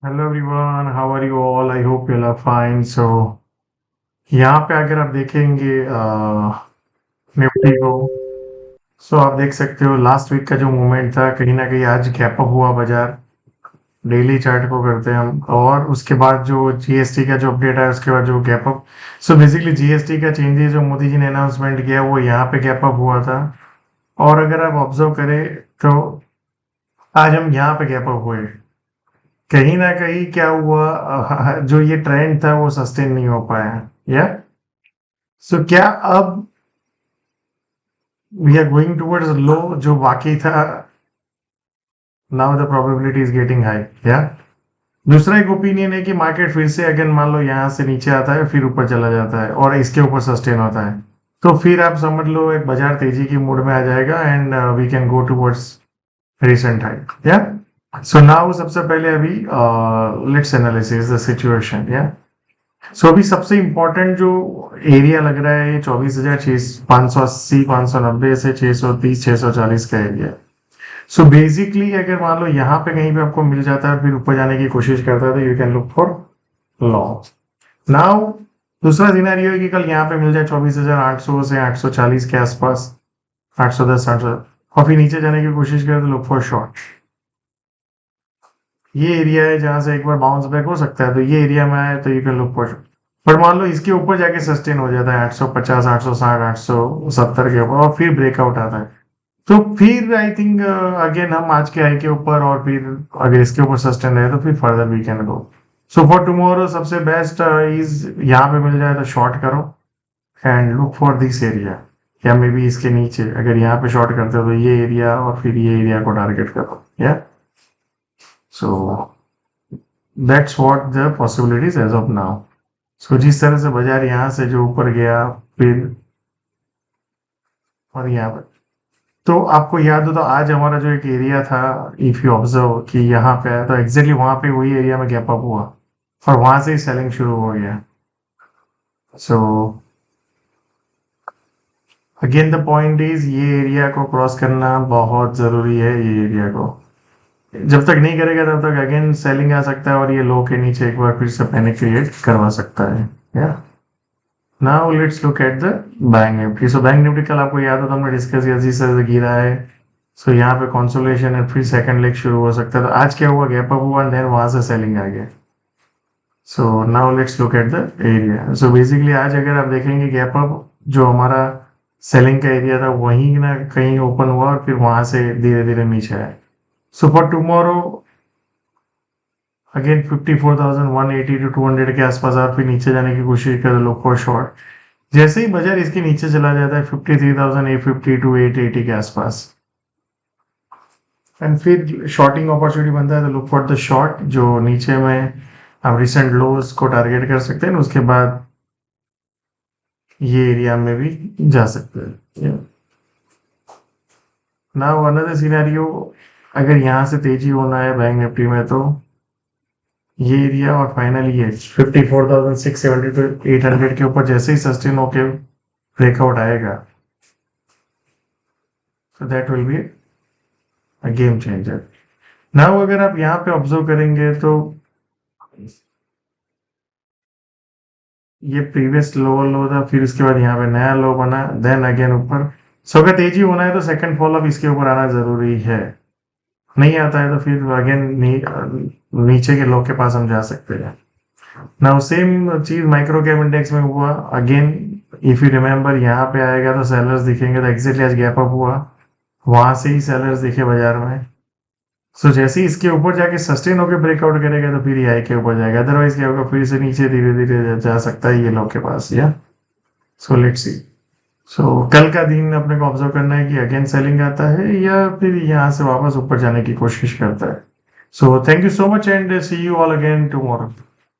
Hello everyone, how are you all? I hope you are fine. So यहाँ पे अगर आप देखेंगे निफ्टी को, सो आप देख सकते हो लास्ट वीक का जो मूवमेंट था, कहीं ना कहीं आज गैप अप हुआ बाजार। डेली चार्ट को करते हैं हम, और उसके बाद जो जीएसटी का जो अपडेट आया उसके बाद जो gap up. So basically GST का चेंजेस जो मोदी जी ने अनाउंसमेंट किया वो यहाँ पे गैप अप हुआ था। और अगर आप ऑब्जर्व करें तो आज हम यहाँ पे गैप अप हुए। कहीं ना कहीं क्या हुआ, जो ये ट्रेंड था वो सस्टेन नहीं हो पाया। या सो क्या अब वी आर गोइंग टुवर्ड्स लो जो बाकी था? Now the probability is getting high. या दूसरा एक ओपिनियन है कि मार्केट फिर से अगेन मान लो यहाँ से नीचे आता है, फिर ऊपर चला जाता है और इसके ऊपर सस्टेन होता है, तो फिर आप समझ लो एक बाजार तेजी की मूड में आ जाएगा and we can go towards recent high. या सो नाउ सबसे पहले अभी लेट्स एनालिसिस द सिचुएशन। या सो अभी सबसे इम्पोर्टेंट जो एरिया लग रहा है ये 24,580 590 से 630 640 का एरिया। सो बेसिकली अगर मान लो यहाँ पे कहीं पे आपको मिल जाता है फिर ऊपर जाने की कोशिश करता है तो you can look for long. Now दूसरा सिनेरियो है कि कल यहाँ पे मिल जाए 24,800 से 840 के आसपास, 810 800, और फिर नीचे जाने की कोशिश करे तो लुक फॉर शॉर्ट। ये एरिया है जहां से एक बार बाउंस बैक हो सकता है, तो ये एरिया में आए तो यू कैन लुक फॉर। पर मान लो इसके ऊपर जाके सस्टेन हो जाता है 850 860 870 के ऊपर और फिर ब्रेकआउट आता है, तो फिर आई थिंक अगेन हम आज के हाई के ऊपर, और फिर अगर इसके ऊपर सस्टेन रहे तो फिर further we can go. So for tomorrow सबसे बेस्ट इज यहाँ पे मिल जाए तो शॉर्ट करो and look for this area, या मे बी इसके नीचे अगर यहाँ पे शॉर्ट करते हो तो ये एरिया और फिर ये एरिया को टारगेट करो। या so that's what the possibilities as of now. So जिस तरह से बाजार यहाँ से जो ऊपर गया फिर और यहाँ पर, तो आपको याद हो तो आज हमारा जो एक एरिया था, इफ यू ऑब्जर्व कि यहाँ पे है तो एग्जैक्टली वहां पे वही एरिया में गैप अप हुआ और वहां से ही सेलिंग शुरू हो गया। So again the point is ये एरिया को क्रॉस करना बहुत जरूरी है। ये एरिया को जब तक नहीं करेगा तब तक अगेन सेलिंग आ सकता है और ये लो के नीचे एक बार फिर से पैनिक क्रिएट करवा सकता है। या now let's look at the bank Nifty. So bank Nifty कल आपको याद हो तो हमने डिस्कस किया जिस तरह से गिरा है, सो यहाँ पे कंसोलिडेशन है, फिर सेकंड लेग शुरू हो सकता है। तो आज क्या हुआ, गैप अप हुआ एंड देन वहां से सेलिंग आ गया। So now let's look at the area. So basically आज अगर आप देखेंगे गैप अप जो हमारा सेलिंग का एरिया था वहीं ना कहीं ओपन हुआ और फिर वहां से धीरे धीरे नीचे आया। So for tomorrow again 54,180 to 200 के आसपास आप फिर नीचे जाने की कोशिश करें, लुक फॉर शॉर्ट। जैसे ही बाजार इसके नीचे चला जाता है 53,850 टू 880 के आसपास एंड फिर शॉर्टिंग अपॉर्चुनिटी बनता है तो लुक फॉर द शॉर्ट, जो नीचे में आप रिसेंट लोज को टारगेट कर सकते हैं, उसके बाद ये एरिया में भी जा सकते हैं। नाउ अनदर सिनेरियो, अगर यहाँ से तेजी होना है बैंक निफ्टी में तो ये एरिया और फाइनली ये 54,670 टू 800 के ऊपर जैसे ही सस्टेन होके ब्रेकआउट आएगा तो that will be a game changer. Now अगर आप यहाँ पे ऑब्जर्व करेंगे तो ये प्रीवियस लोअर लो था, फिर उसके बाद यहाँ पे नया लो बना, देन अगेन ऊपर। सो अगर तेजी होना है तो सेकंड फॉल ऑफ इसके ऊपर आना जरूरी है, नहीं आता है तो फिर अगेन नीचे के लो के पास हम जा सकते हैं। नाउ सेम चीज माइक्रो कैप इंडेक्स में हुआ। अगेन इफ यू रिमेम्बर यहाँ पे आएगा तो सेलर्स दिखेंगे, तो एग्जैक्टली आज गैप अप हुआ, वहां से ही सेलर्स दिखे बाजार में। सो जैसे ही इसके ऊपर जाके सस्टेन होकर ब्रेकआउट करेगा तो फिर ये हाई के ऊपर जाएगा, अदरवाइज क्या होगा, फिर से नीचे धीरे धीरे जा सकता है ये लो के पास। या सो लेट्स सी। सो कल का दिन अपने को ऑब्जर्व करना है कि अगेन सेलिंग आता है या फिर यहाँ से वापस ऊपर जाने की कोशिश करता है। So thank you so much and see you all again tomorrow.